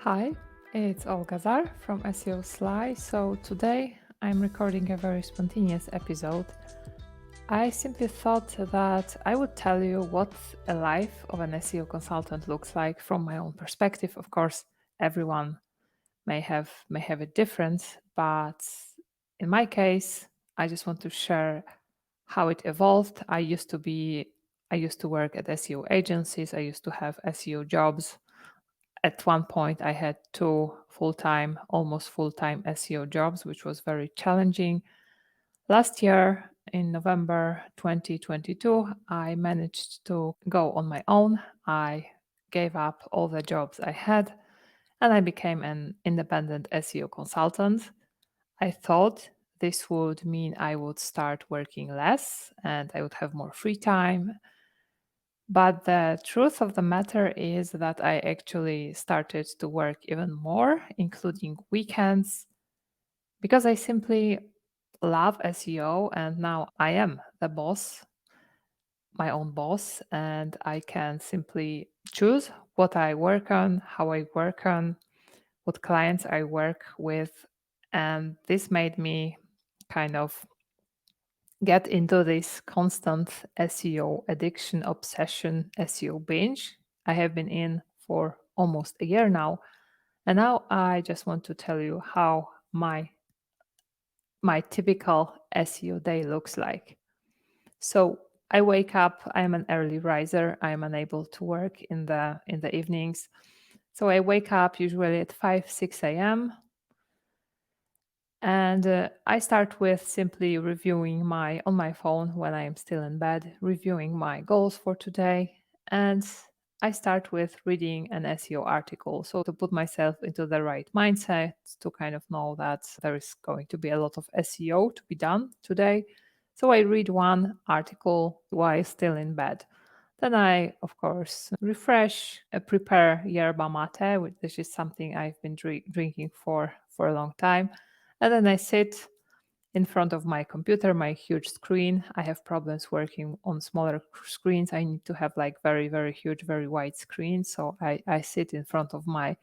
Hi, it's Olga Zarr from SEOSLY. So today I'm recording a very spontaneous episode. I simply thought that I would tell you what a life of an SEO consultant looks like from my own perspective. Of course, everyone may have a difference, but in my case, I just want to share how it evolved. I used to work at SEO agencies. I used to have SEO jobs. At one point, I had two almost full time SEO jobs, which was very challenging. Last year, in November 2022, I managed to go on my own. I gave up all the jobs I had and I became an independent SEO consultant. I thought this would mean I would start working less and I would have more free time. But the truth of the matter is that I actually started to work even more, including weekends, because I simply love SEO and now I am the boss, my own boss, and I can simply choose what I work on, how I work on, what clients I work with. And this made me kind of get into this constant SEO addiction, obsession, SEO binge I have been in for almost a year now. And now I just want to tell you how my typical SEO day looks like. So I wake up, I'm an early riser, I'm unable to work in the evenings. So I wake up usually at 5, 6 a.m. And I start with simply reviewing on my phone when I am still in bed, reviewing my goals for today. And I start with reading an SEO article. So to put myself into the right mindset, to kind of know that there is going to be a lot of SEO to be done today. So I read one article while still in bed. Then I, of course, refresh, prepare yerba mate, which is something I've been drinking for a long time. And then I sit in front of my computer, my huge screen. I have problems working on smaller screens. I need to have like very, very huge, very wide screens. So I sit in front of my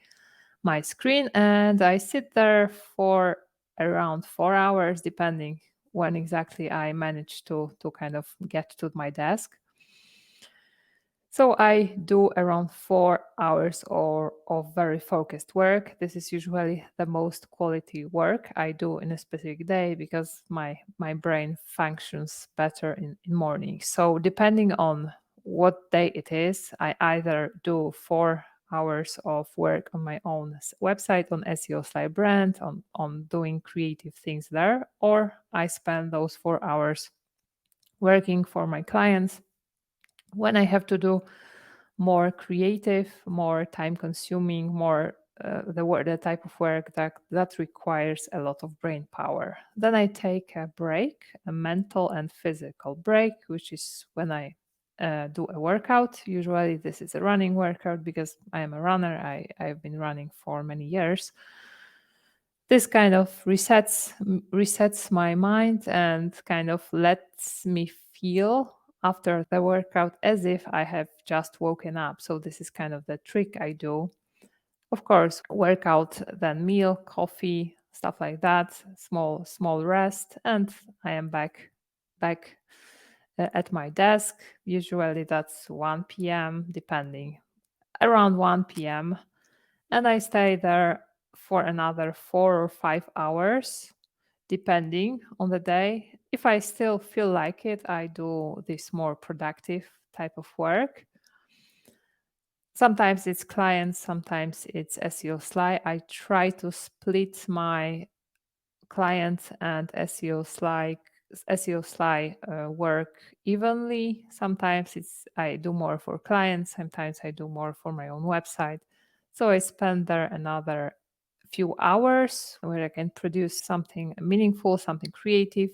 screen and I sit there for around 4 hours, depending when exactly I manage to kind of get to my desk. So I do around 4 hours of very focused work. This is usually the most quality work I do in a specific day because my brain functions better in morning. So depending on what day it is, I either do 4 hours of work on my own website, on SEOSLY brand, on doing creative things there, or I spend those 4 hours working for my clients when I have to do more creative, more time consuming, more the type of work that requires a lot of brain power. Then I take a break, a mental and physical break, which is when I do a workout. Usually, this is a running workout because I am a runner. I've been running for many years. This kind of resets my mind and kind of lets me feel after the workout as if I have just woken up. So this is kind of the trick I do. Of course, workout, then meal, coffee, stuff like that, small rest, and I am back at my desk. Usually that's 1 p.m. depending, around 1 p.m. And I stay there for another 4 or 5 hours depending on the day. If I still feel like it, I do this more productive type of work. Sometimes it's clients, sometimes it's SEO Sly. I try to split my client and SEO Sly work evenly. Sometimes it's I do more for clients, sometimes I do more for my own website. So I spend there another few hours where I can produce something meaningful, something creative.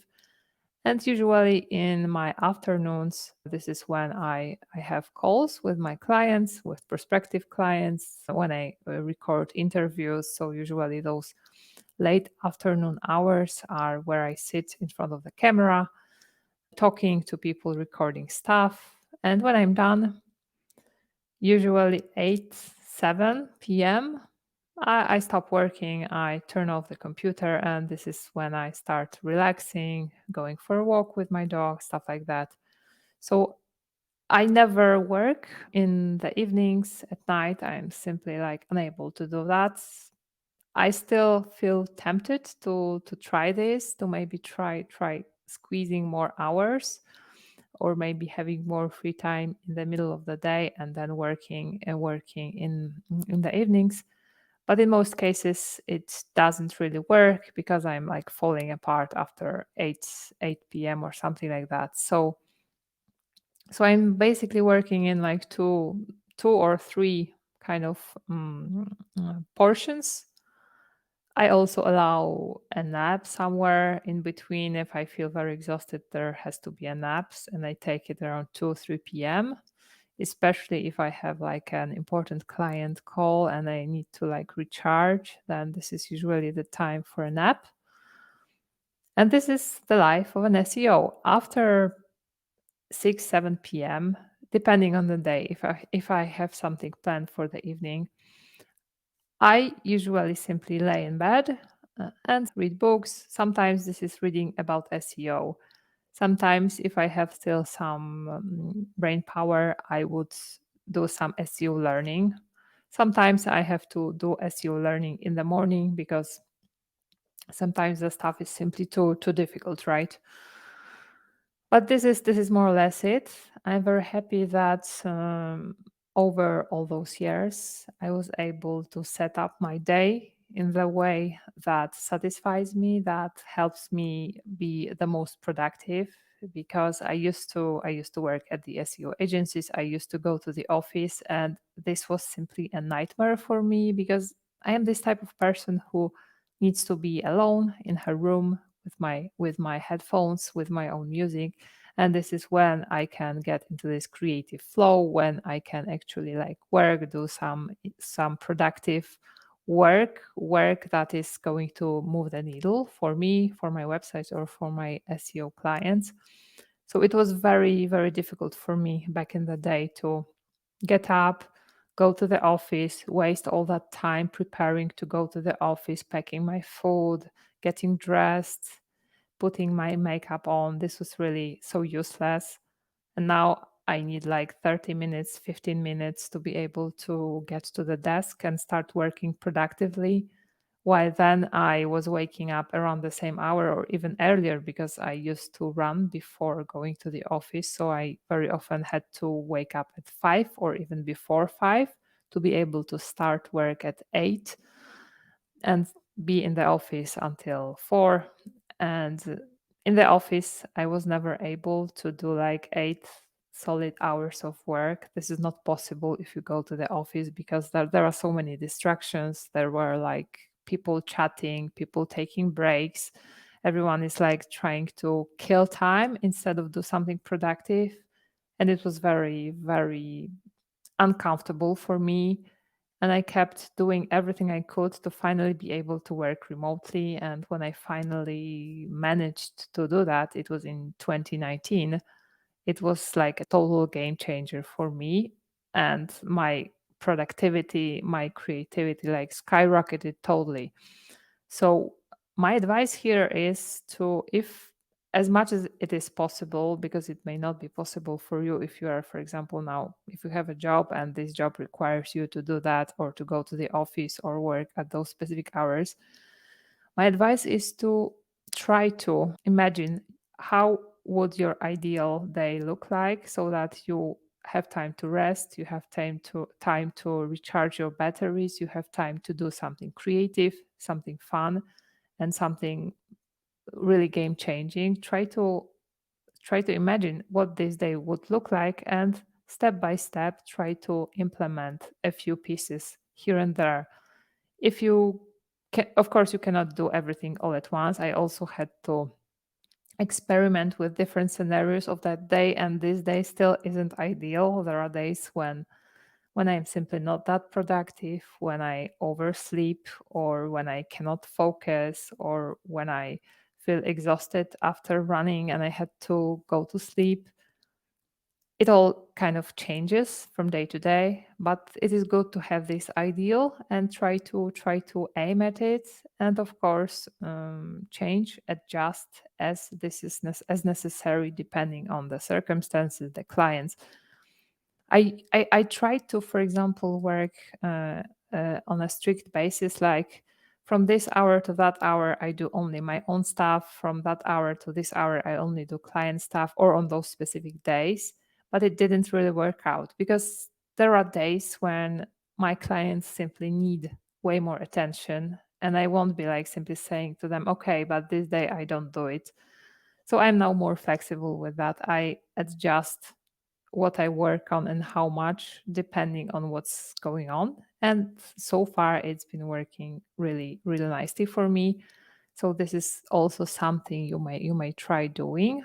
And usually in my afternoons, this is when I have calls with my clients, with prospective clients, when I record interviews. So usually those late afternoon hours are where I sit in front of the camera, talking to people, recording stuff. And when I'm done, usually 8, 7 p.m., I stop working, I turn off the computer, and this is when I start relaxing, going for a walk with my dog, stuff like that. So I never work in the evenings at night. I'm simply like unable to do that. I still feel tempted to try this, to maybe try squeezing more hours or maybe having more free time in the middle of the day and then working in the evenings. But in most cases it doesn't really work because I'm like falling apart after 8 p.m. or something like that. So I'm basically working in like two or three kind of portions. I also allow a nap somewhere in between. If I feel very exhausted, there has to be a nap, and I take it around 2 or 3 p.m., especially if I have like an important client call and I need to like recharge, then this is usually the time for a nap. And this is the life of an SEO. After 6, 7 p.m., depending on the day, if I have something planned for the evening, I usually simply lay in bed and read books. Sometimes this is reading about SEO. Sometimes, if I have still some brain power, I would do some SEO learning. Sometimes I have to do SEO learning in the morning because sometimes the stuff is simply too difficult, right? But this is more or less it. I'm very happy that over all those years, I was able to set up my day in the way that satisfies me, that helps me be the most productive. Because I used to work at the SEO agencies. I used to go to the office, and this was simply a nightmare for me because I am this type of person who needs to be alone in her room with my headphones, with my own music. And this is when I can get into this creative flow, when I can actually like work, do some productive work that is going to move the needle for me, for my website, or for my SEO clients. So it was very, very difficult for me back in the day to get up, go to the office, waste all that time preparing to go to the office, packing my food, getting dressed, putting my makeup on. This was really so useless. And now I need like 30 minutes, 15 minutes to be able to get to the desk and start working productively. While then I was waking up around the same hour or even earlier because I used to run before going to the office. So I very often had to wake up at 5 or even before 5 to be able to start work at 8 and be in the office until 4. And in the office, I was never able to do like 8 solid hours of work. This is not possible if you go to the office because there are so many distractions. There were like people chatting, people taking breaks. Everyone is like trying to kill time instead of do something productive. And it was very, very uncomfortable for me. And I kept doing everything I could to finally be able to work remotely. And when I finally managed to do that, it was in 2019. It was like a total game changer for me. And my productivity, my creativity like skyrocketed totally. So my advice here is to, if as much as it is possible, because it may not be possible for you if you are, for example, now, if you have a job and this job requires you to do that or to go to the office or work at those specific hours, my advice is to try to imagine how would your ideal day look like so that you have time to rest, you have time to recharge your batteries, you have time to do something creative, something fun, and something really game changing. Try to imagine what this day would look like, and step by step try to implement a few pieces here and there. If you can, of course, you cannot do everything all at once. I also had to experiment with different scenarios of that day, and this day still isn't ideal. There are days when I'm simply not that productive, when I oversleep, or when I cannot focus, or when I feel exhausted after running and I had to go to sleep. it all kind of changes from day to day, but it is good to have this ideal and try to aim at it, and of course change, adjust as this is as necessary depending on the circumstances, the clients. I try to, for example, work on a strict basis, like from this hour to that hour, I do only my own stuff. From that hour to this hour, I only do client stuff, or on those specific days. But it didn't really work out because there are days when my clients simply need way more attention. And I won't be like simply saying to them, okay, but this day I don't do it. So I'm now more flexible with that. I adjust what I work on and how much, depending on what's going on. And so far, it's been working really, really nicely for me. So this is also something you may try doing.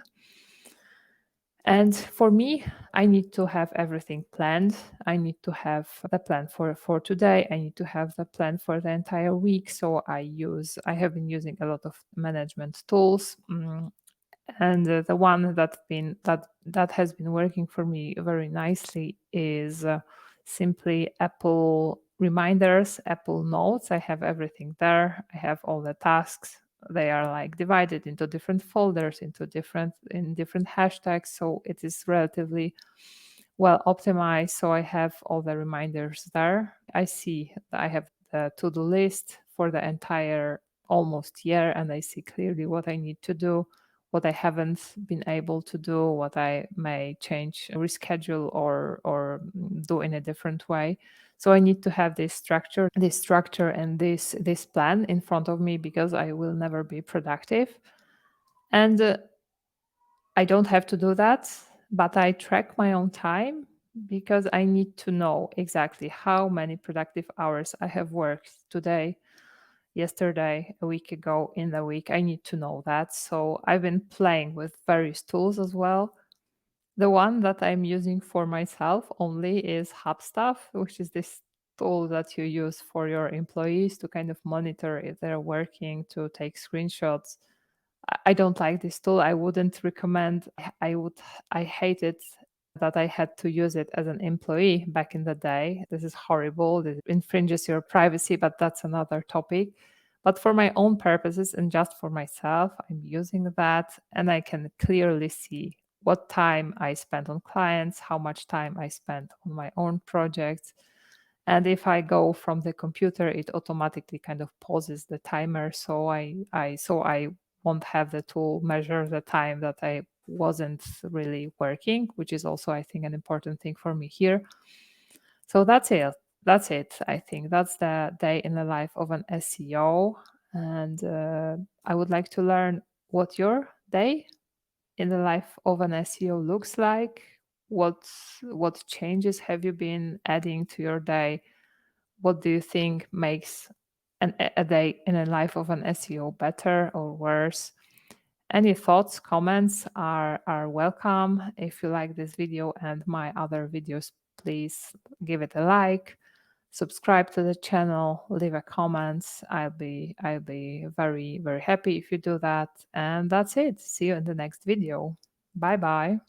And for me, I need to have everything planned. I need to have the plan for today. I need to have the plan for the entire week. So I have been using a lot of management tools. And the one that has been working for me very nicely is simply Apple reminders, Apple Notes. I have everything there. I have all the tasks. They are like divided into different folders, into different hashtags. So it is relatively well optimized. So I have all the reminders there. I see that I have the to-do list for the entire almost year, and I see clearly what I need to do, what I haven't been able to do, what I may change, reschedule, or do in a different way. So I need to have this structure and this plan in front of me, because I will never be productive. And I don't have to do that, but I track my own time because I need to know exactly how many productive hours I have worked today, yesterday, a week ago, in the week. I need to know that. So I've been playing with various tools as well. The one that I'm using for myself only is HubStuff, which is this tool that you use for your employees to kind of monitor if they're working, to take screenshots. I don't like this tool. I wouldn't recommend. I hate it that I had to use it as an employee back in the day. This is horrible. This infringes your privacy, but that's another topic. But for my own purposes and just for myself, I'm using that, and I can clearly see what time I spent on clients, how much time I spent on my own projects. And if I go from the computer, it automatically kind of pauses the timer. So I won't have the tool measure the time that I wasn't really working, which is also, I think, an important thing for me here. So that's it. That's it. I think that's the day in the life of an SEO. And I would like to learn what your day in the life of an SEO looks like. What changes have you been adding to your day? What do you think makes a day in a life of an SEO better or worse? Any thoughts, comments are welcome. If you like this video and my other videos, please give it a like, subscribe to the channel, leave a comment. I'll be very, very happy if you do that. And that's it. See you in the next video. Bye bye.